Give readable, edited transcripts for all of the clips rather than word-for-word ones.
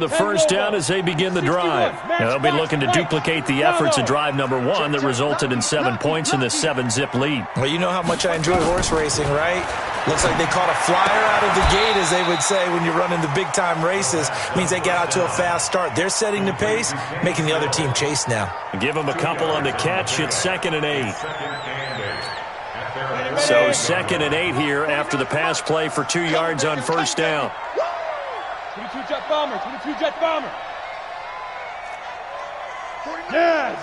The first down as they begin the drive. They'll be looking to duplicate the efforts of drive number 1 that resulted in 7 points in the 7-zip lead. Well, you know how much I enjoy horse racing, right? Looks like they caught a flyer out of the gate, as they would say when you're running the big-time races. Means they get out to a fast start. They're setting the pace, making the other team chase now. Give them a couple on the catch. It's 2nd and 8. So 2nd and 8 here after the pass play for 2 yards on first down. 22 jet bomber, 22 jet bomber. Yes.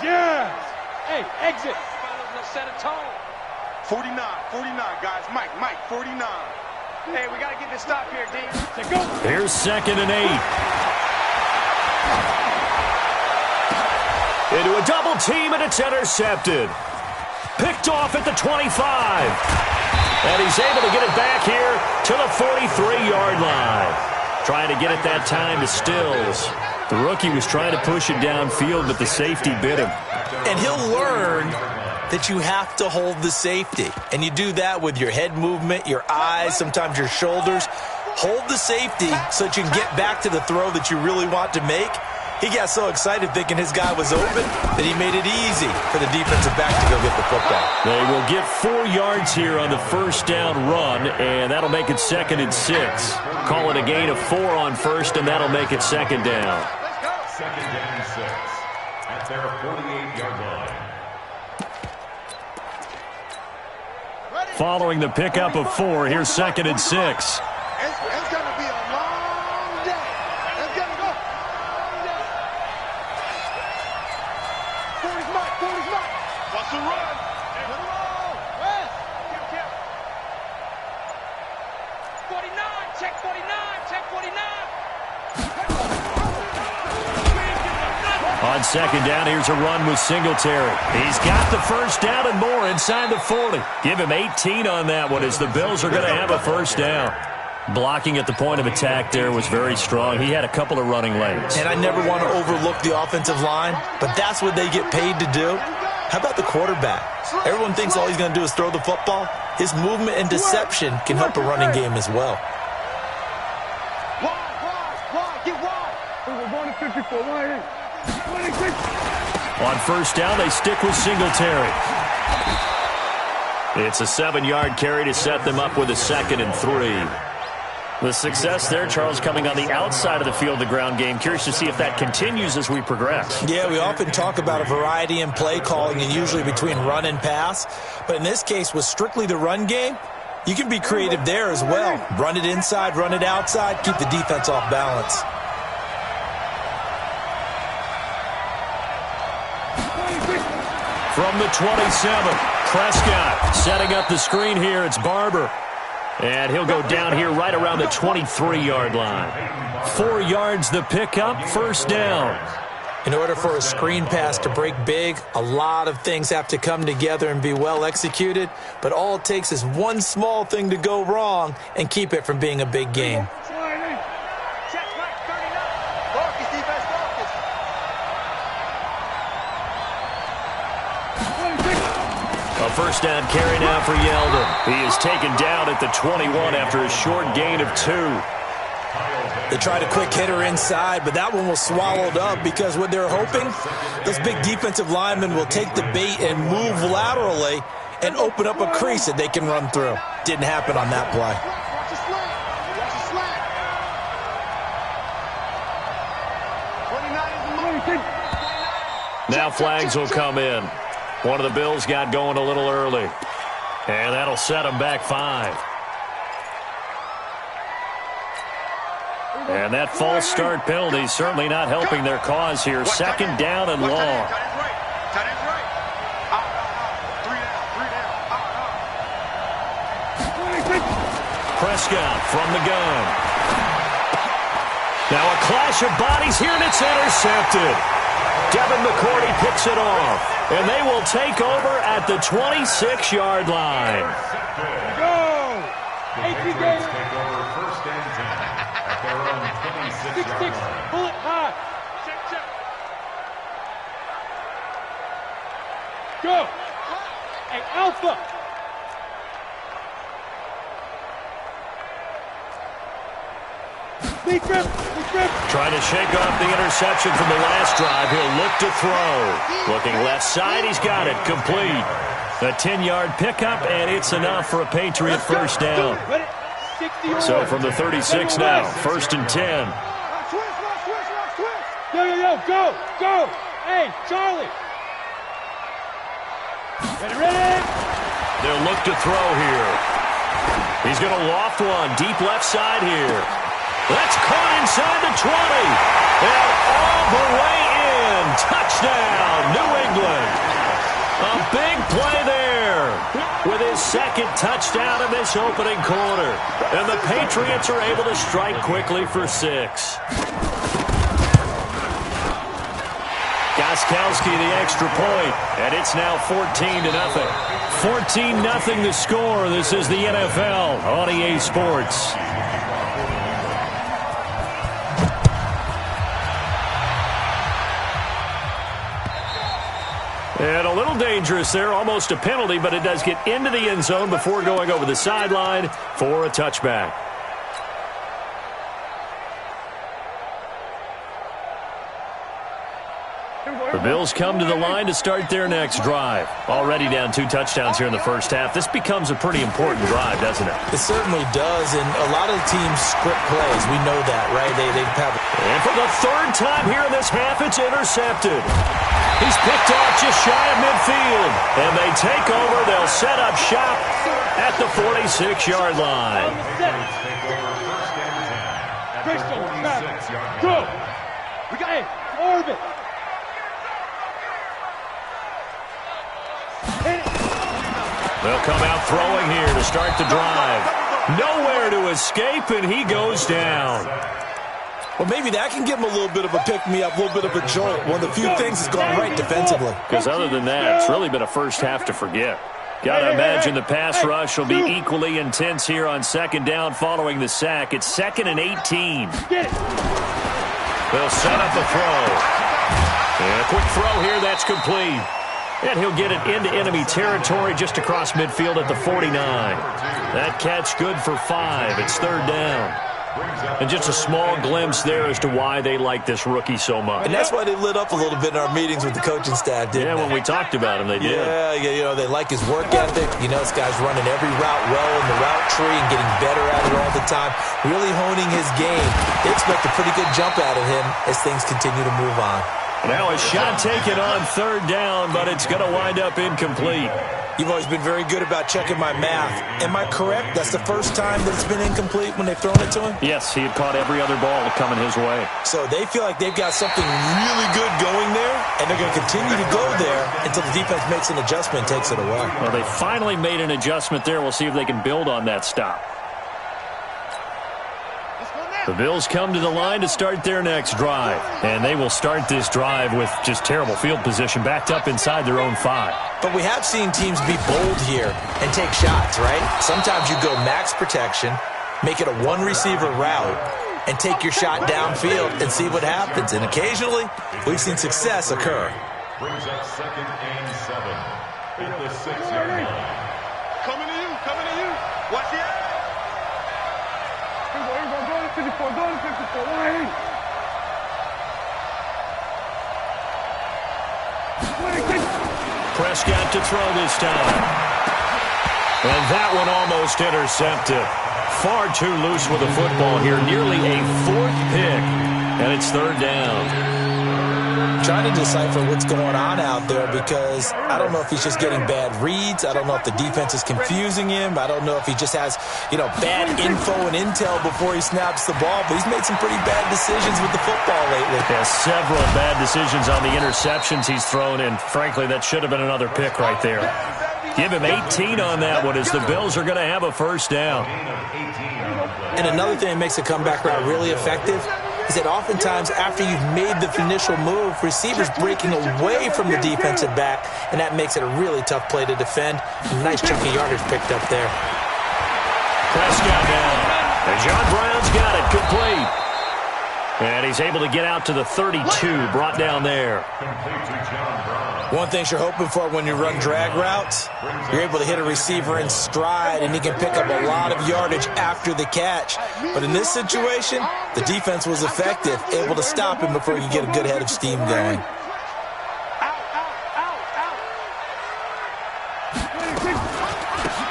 Hey, exit. Set a tone. 49, guys. Mike, 49. Hey, we got to get this stop here, D. Say go. Here's 2nd and 8. Into a double team, and it's intercepted. Picked off at the 25. And he's able to get it back here to the 43-yard line. Trying to get it that time to Stills. The rookie was trying to push it downfield, but the safety bit him. And he'll learn that you have to hold the safety. And you do that with your head movement, your eyes, sometimes your shoulders. Hold the safety so that you can get back to the throw that you really want to make. He got so excited thinking his guy was open that he made it easy for the defensive back to go get the football. They will get 4 yards here on the first down run, and that'll make it 2nd and 6. Call it a gain of 4 on first, and that'll make it 2nd down. 2nd and 6 at their 48-yard line. Following the pickup of 4, here's 2nd and 6. It's going to be a long day. It's going to go. 40's Mike. What's the run? West. 49, check 49. On 2nd down, here's a run with Singletary. He's got the first down and more inside the 40. Give him 18 on that one as the Bills are going to have a first down. Blocking at the point of attack there was very strong. He had a couple of running lanes. And I never want to overlook the offensive line, but that's what they get paid to do. How about the quarterback? Everyone thinks all he's going to do is throw the football. His movement and deception can help a running game as well. Wide, get wide. We're going to 54, wide. On first down, they stick with Singletary. It's a 7-yard carry to set them up with a 2nd and 3. The success there, Charles, coming on the outside of the field, the ground game. Curious to see if that continues as we progress. Yeah, we often talk about a variety in play calling and usually between run and pass. But in this case, with strictly the run game, you can be creative there as well. Run it inside, run it outside, keep the defense off balance. From the 27, Prescott setting up the screen here. It's Barber. And he'll go down here right around the 23-yard line. 4 yards the pickup, first down. In order for a screen pass to break big, a lot of things have to come together and be well executed. But all it takes is one small thing to go wrong and keep it from being a big game. A first down carry now for Yeldon. He is taken down at the 21 after a short gain of 2. They tried a quick hitter inside, but that one was swallowed up because what they're hoping, those big defensive linemen will take the bait and move laterally and open up a crease that they can run through. Didn't happen on that play. Now flags will come in. One of the Bills got going a little early. And that'll set them back 5. And that false start penalty certainly not helping their cause here. 2nd down and long. Prescott from the gun. Now a clash of bodies here, and it's intercepted. Devin McCourty picks it off, and they will take over at the 26-yard line. Go! 18 games. Take over first and 10 at their own 26-yard line. Bullet high. Check. Go! Hey, Alpha! Defense! Trying to shake off the interception from the last drive. He'll look to throw. Looking left side. He's got it. Complete. A 10-yard pickup, and it's enough for a Patriot first down. So from the 36 now, 1st and 10. Yo, go! Hey, Charlie! Ready? They'll look to throw here. He's going to loft one deep left side here. That's caught inside the 20. And all the way in. Touchdown, New England. A big play there with his second touchdown in this opening quarter. And the Patriots are able to strike quickly for 6. Gostkowski the extra point, and it's now 14-0. 14-0 the score. This is the NFL on EA Sports. And a little dangerous there, almost a penalty, but it does get into the end zone before going over the sideline for a touchback. The Bills come to the line to start their next drive. Already down 2 touchdowns here in the first half. This becomes a pretty important drive, doesn't it? It certainly does, and a lot of teams script plays. We know that, right? They have. And for the 3rd time here in this half, it's intercepted. He's picked off just shy of midfield. And they take over. They'll set up shop at the 46-yard line. Go! We got it! Orbit! They'll come out throwing here to start the drive. Nowhere to escape, and he goes down. Well, maybe that can give him a little bit of a pick-me-up, a little bit of a jolt. One of the few things that's gone right defensively. Because other than that, it's really been a first half to forget. Got to imagine the pass rush will be equally intense here on 2nd down following the sack. It's 2nd and 18. They'll set up a throw. And a quick throw here, that's complete. And he'll get it into enemy territory just across midfield at the 49. That catch good for 5. It's 3rd down. And just a small glimpse there as to why they like this rookie so much. And that's why they lit up a little bit in our meetings with the coaching staff, didn't they? When we talked about him, they did. Yeah, they like his work ethic. This guy's running every route well in the route tree and getting better at it all the time, really honing his game. They expect a pretty good jump out of him as things continue to move on. Now a shot taken on 3rd down, but it's going to wind up incomplete. You've always been very good about checking my math. Am I correct? That's the first time that it's been incomplete when they've thrown it to him? Yes, he had caught every other ball coming his way. So they feel like they've got something really good going there, and they're going to continue to go there until the defense makes an adjustment and takes it away. Well, they finally made an adjustment there. We'll see if they can build on that stop. The Bills come to the line to start their next drive. And they will start this drive with just terrible field position, backed up inside their own 5. But we have seen teams be bold here and take shots, right? Sometimes you go max protection, make it a 1-receiver route, and take your shot downfield and see what happens. And occasionally, we've seen success occur. Brings up 2nd and 7 at the 6-yard line. Coming to you. Watch it. Go to 54, Prescott to throw this time. And that one almost intercepted. Far too loose with the football here. Nearly a 4th pick. And it's 3rd down. Trying to decipher what's going on out there because I don't know if he's just getting bad reads. I don't know if the defense is confusing him. I don't know if he just has, bad info and intel before he snaps the ball. But he's made some pretty bad decisions with the football lately. Yeah, several bad decisions on the interceptions he's thrown, and frankly, that should have been another pick right there. Give him 18 on that one as the Bills are going to have a first down. And another thing that makes a comeback route really effective is that oftentimes after you've made the initial move, receivers breaking away from the defensive back, and that makes it a really tough play to defend. Nice chunky yardage picked up there. Prescott down. And John Brown's got it complete. And he's able to get out to the 32, brought down there. One thing you're hoping for when you run drag routes, you're able to hit a receiver in stride, and he can pick up a lot of yardage after the catch. But in this situation, the defense was effective, able to stop him before you get a good head of steam going.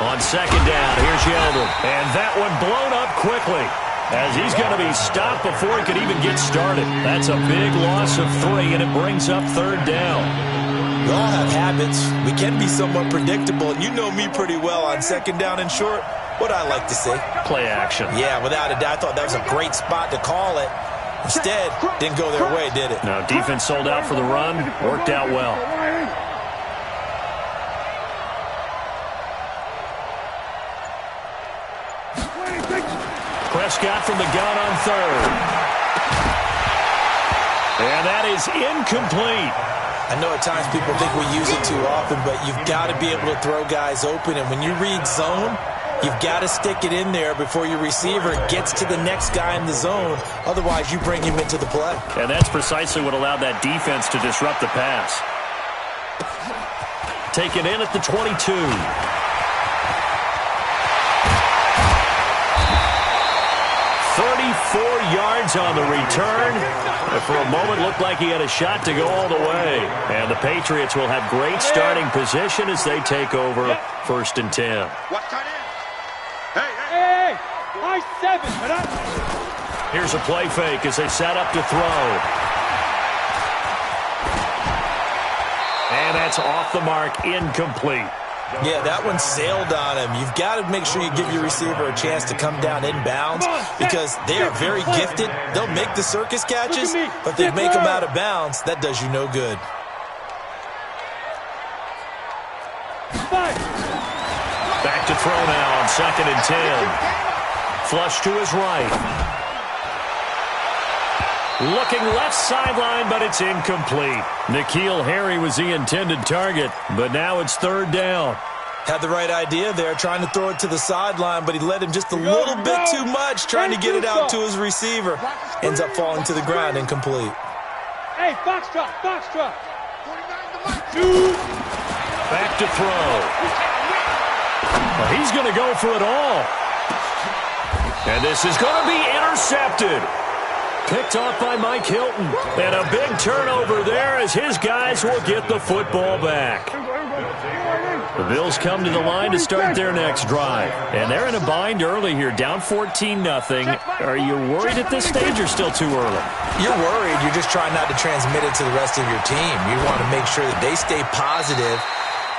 On second down, here's Yeldon. And that one blown up quickly, as he's going to be stopped before he could even get started. That's a big loss of 3, and it brings up third down. We all have habits. We can be somewhat predictable, and you know me pretty well on second down and short. What I like to say? Play action. Yeah, without a doubt, I thought that was a great spot to call it. Instead, didn't go their way, did it? No, defense sold out for the run. Worked out well. Prescott from the gun on third. And that is incomplete. I know at times people think we use it too often, but you've got to be able to throw guys open. And when you read zone, you've got to stick it in there before your receiver gets to the next guy in the zone. Otherwise, you bring him into the play. And that's precisely what allowed that defense to disrupt the pass. Taken in at the 22. 34 yards on the return. For a moment, looked like he had a shot to go all the way. And the Patriots will have great starting position as they take over 1st and 10. Hey, nice 7. Here's a play fake as they set up to throw. And that's off the mark, incomplete. Yeah, that one sailed on him. You've got to make sure you give your receiver a chance to come down inbounds because they are very gifted. They'll make the circus catches, but they make them out of bounds. That does you no good. Back to throw now on 2nd and 10. Flush to his right. Looking left sideline, but it's incomplete. N'Keal Harry was the intended target, but now it's 3rd down. Had the right idea there, trying to throw it to the sideline, but he led him just a little bit too much, trying to get it out to his receiver. Ends up falling to the ground, incomplete. Hey, box drop. Back to throw. Well, he's going to go for it all. And this is going to be intercepted. Picked off by Mike Hilton. And a big turnover there as his guys will get the football back. The Bills come to the line to start their next drive. And they're in a bind early here, down 14-0. Are you worried at this stage or still too early? You're worried. You're just trying not to transmit it to the rest of your team. You want to make sure that they stay positive.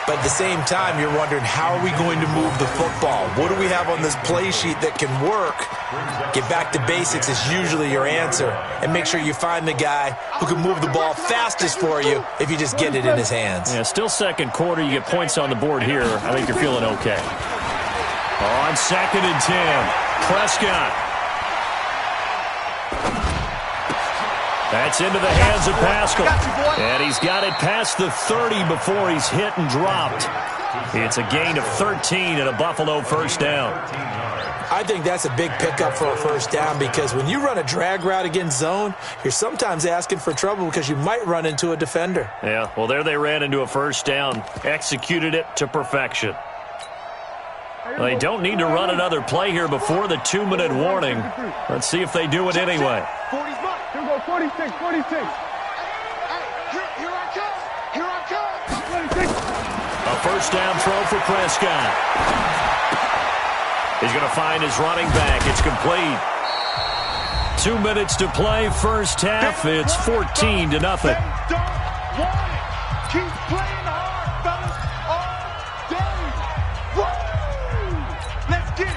But at the same time, you're wondering, how are we going to move the football? What do we have on this play sheet that can work? Get back to basics is usually your answer. And make sure you find the guy who can move the ball fastest for you if you just get it in his hands. Yeah, still second quarter. You get points on the board here. I think you're feeling okay. On 2nd and 10, Prescott. That's into the hands of Pascal. And he's got it past the 30 before he's hit and dropped. It's a gain of 13 and a Buffalo 1st down. I think that's a big pickup for a 1st down because when you run a drag route against zone, you're sometimes asking for trouble because you might run into a defender. Yeah, well, there they ran into a 1st down. Executed it to perfection. Well, they don't need to run another play here before the 2-minute warning. Let's see if they do it anyway. 46. Here I come. 26. A 1st down throw for Prescott. He's going to find his running back. It's complete. 2 minutes to play, 1st half. It's 14-0. Don't want it. Keep playing hard, fellas, all day. Woo! Let's get it.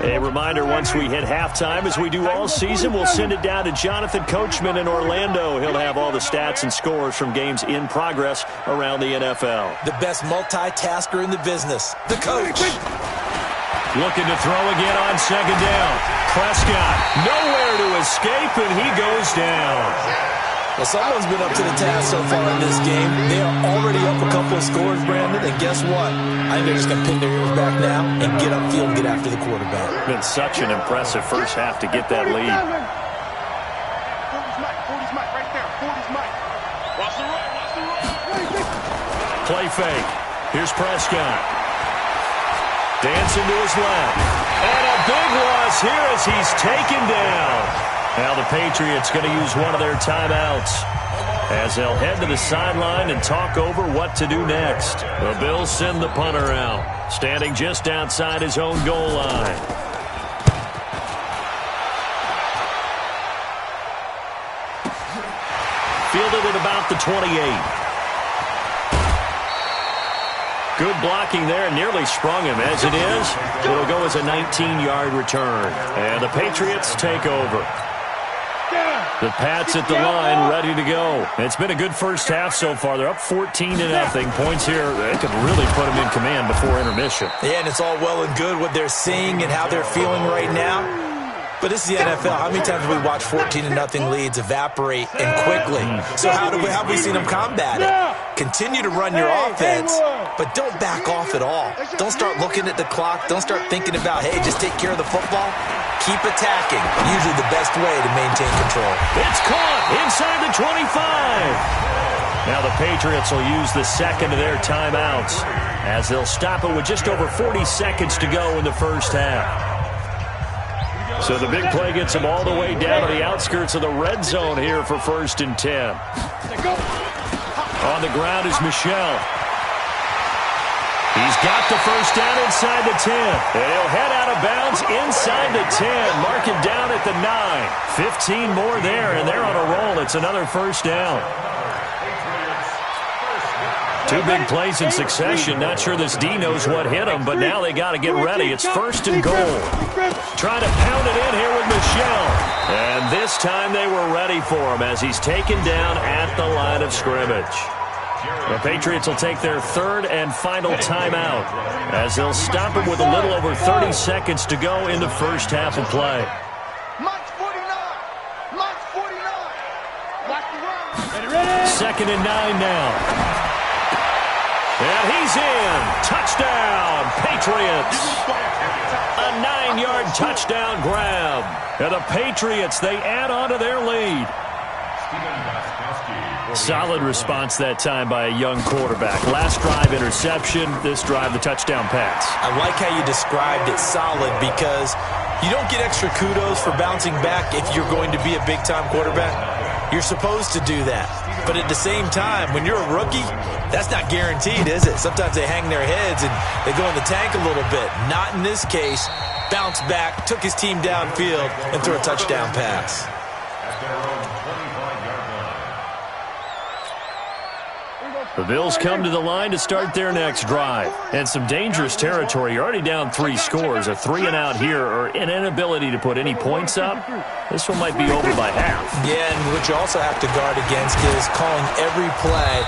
A reminder, once we hit halftime, as we do all season, we'll send it down to Jonathan Coachman in Orlando. He'll have all the stats and scores from games in progress around the NFL. The best multitasker in the business, the coach. Looking to throw again on 2nd down. Prescott, nowhere to escape, and he goes down. Well, someone's been up to the task so far in this game. They are already up a couple of scores, Brandon, and guess what? I think they're just going to pin their ears back now and get upfield and get after the quarterback. Been such an impressive first half to get that lead. 40's Mike, right there. 40's Mike. Watch the run, watch the run. Play fake. Here's Prescott. Dancing to his left. And a big loss here as he's taken down. Now the Patriots going to use one of their timeouts as they'll head to the sideline and talk over what to do next. The Bills send the punter out, standing just outside his own goal line. Fielded at about the 28. Good blocking there, nearly sprung him. As it is, it'll go as a 19-yard return. And the Patriots take over. The Pats at the line, ready to go. It's been a good first half so far. They're up 14-0. Points here, they could really put them in command before intermission. Yeah, and it's all well and good what they're seeing and how they're feeling right now. But this is the NFL. How many times have we watched 14-0 leads evaporate and quickly? So how have we seen them combat it? Continue to run your offense, but don't back off at all. Don't start looking at the clock. Don't start thinking about, hey, just take care of the football. Keep attacking. Usually the best way to maintain control. It's caught inside the 25. Now the Patriots will use the second of their timeouts as they'll stop it with just over 40 seconds to go in the first half. So the big play gets him all the way down to the outskirts of the red zone here for 1st and 10. On the ground is Michel. He's got the first down inside the 10. And he'll head out of bounds inside the 10. Mark it down at the 9. 15 more there, and they're on a roll. It's another first down. Two big plays in succession. Not sure this D knows what hit him, but now they got to get ready. It's 1st and goal. Trying to pound it in here with Michel. And this time they were ready for him as he's taken down at the line of scrimmage. The Patriots will take their third and final timeout as they'll stop him with a little over 30 seconds to go in the first half of play. Mike's 49. Mike's 49. Watch the run. 2nd and 9 now. And he's in. Touchdown, Patriots. A 9-yard touchdown grab. And the Patriots, they add on to their lead. Solid response that time by a young quarterback. Last drive, interception. This drive, the touchdown pass. I like how you described it solid because you don't get extra kudos for bouncing back if you're going to be a big-time quarterback. You're supposed to do that. But at the same time, when you're a rookie, that's not guaranteed, is it? Sometimes they hang their heads and they go in the tank a little bit. Not in this case. Bounced back, took his team downfield, and threw a touchdown pass. The Bills come to the line to start their next drive. And some dangerous territory. You're already down 3 scores. A 3-and-out here or an inability to put any points up. This one might be over by half. Yeah, and what you also have to guard against is calling every play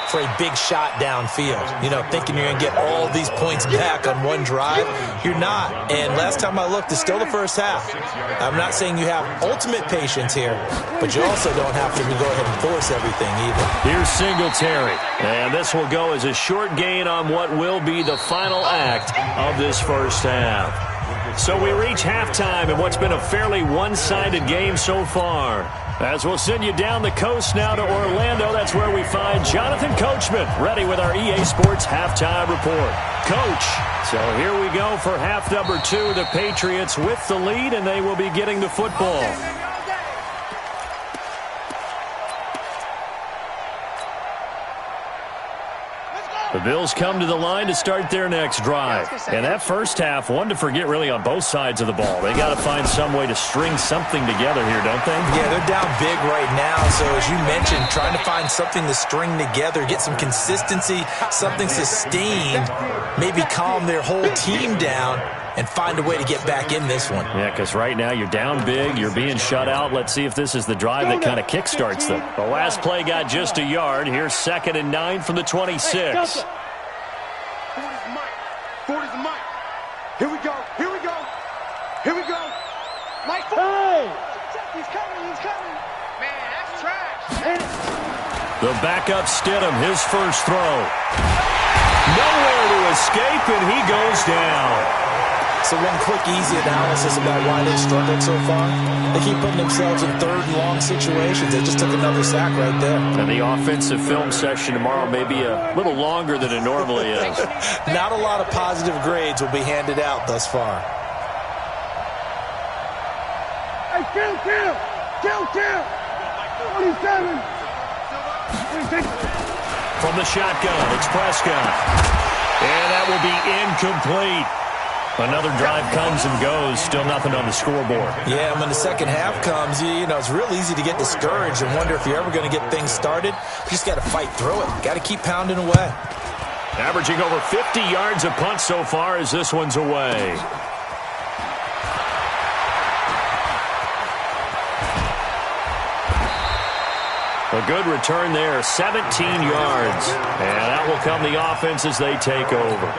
for a big shot downfield. You know, thinking you're going to get all these points back on one drive. You're not. And last time I looked, it's still the first half. I'm not saying you have ultimate patience here, but you also don't have to go ahead and force everything either. Here's Singletary. And this will go as a short gain on what will be the final act of this first half. So we reach halftime in what's been a fairly one-sided game so far. As we'll send you down the coast now to Orlando, that's where we find Jonathan Coachman, ready with our EA Sports Halftime Report. Coach, so here we go for half number 2. The Patriots with the lead, and they will be getting the football. The Bills come to the line to start their next drive. And that first half, one to forget really on both sides of the ball. They got to find some way to string something together here, don't they? Yeah, they're down big right now. So as you mentioned, trying to find something to string together, get some consistency, something sustained, maybe calm their whole team down and find a way to get back in this one. Yeah, because right now you're down big, you're being shut out. Let's see if this is the drive that kind of kickstarts them. The last play got just a yard. Here's 2nd and 9 from the 26. 40's Mike. 40's Mike. Here we go. Here we go. Here we go. Mike. Hey! He's coming. He's coming. Man, that's trash. backup Stidham, his first throw. Nowhere to escape, and he goes down. So one quick, easy analysis about why they struggled so far. They keep putting themselves in third and long situations. They just took another sack right there. And the offensive film session tomorrow may be a little longer than it normally is. Not a lot of positive grades will be handed out thus far. Hey, kill! 27! 26! From the shotgun, it's Prescott. And that will be incomplete. Another drive comes and goes, still nothing on the scoreboard. Yeah, and when the second half comes, you know, it's real easy to get discouraged and wonder if you're ever going to get things started. You just got to fight through it. Got to keep pounding away. Averaging over 50 yards a punt so far as this one's away. A good return there, 17 yards. And that will come the offense as they take over.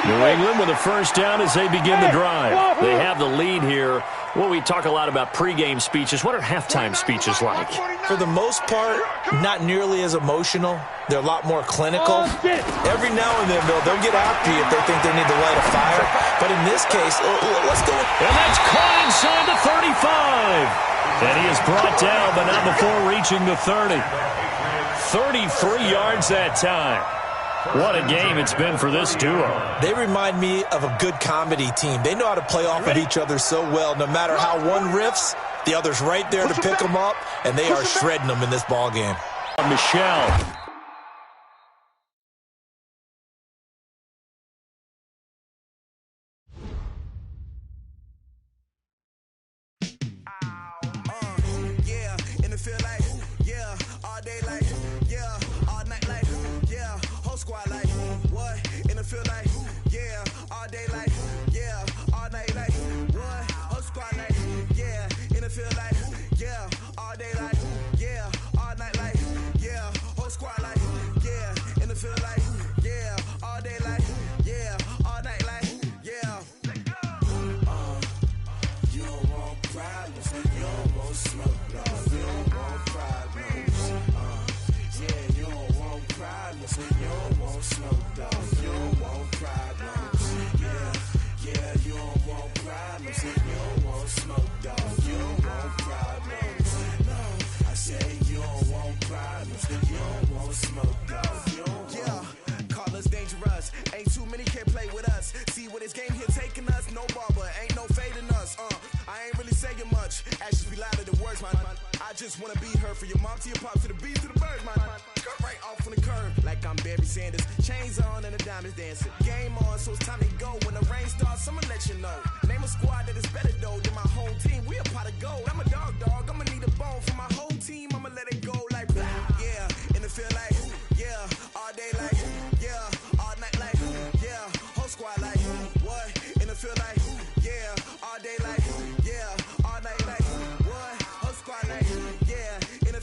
New England with a first down as they begin the drive. They have the lead here. Well, we talk a lot about pregame speeches. What are halftime speeches like? For the most part, not nearly as emotional. They're a lot more clinical. Every now and then, they'll get after you if they think they need to light a fire. But in this case, let's go. And that's caught inside the 35. And he is brought down, but not before reaching the 30. 33 yards that time. What a game it's been for this duo. They remind me of a good comedy team. They know how to play off of each other so well. No matter how one riffs, the other's right there to pick them up, and they are shredding them in this ball game. Michelle. Just wanna be her for your mom to your pop to the beat to the birds, man. Cut right off on the curb like I'm Barry Sanders. Chains on and the diamonds dancing. Game on, so it's time to go. When the rain starts, I'ma let you know. Name a squad that is better though than my whole team. We a pot of gold. I'm a dog. I'ma need a bone for my whole team. I'ma let it go like blah. Yeah, in the feel like yeah, all day like yeah, all night like yeah, whole squad like what? In the feel like yeah, all day like yeah, all night like what? Whole squad like.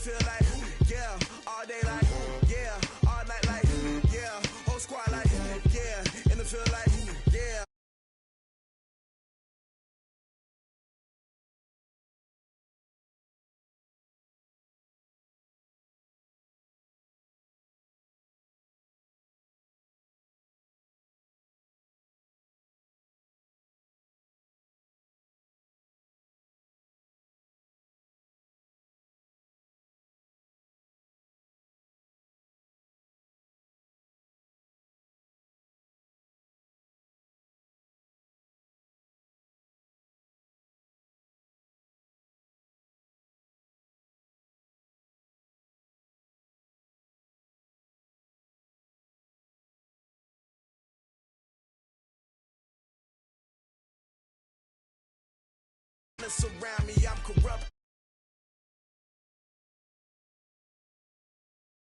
Feel like, yeah, all day like, yeah, all night like, yeah, whole squad like, yeah, in the feel like, yeah. Surround me, I'm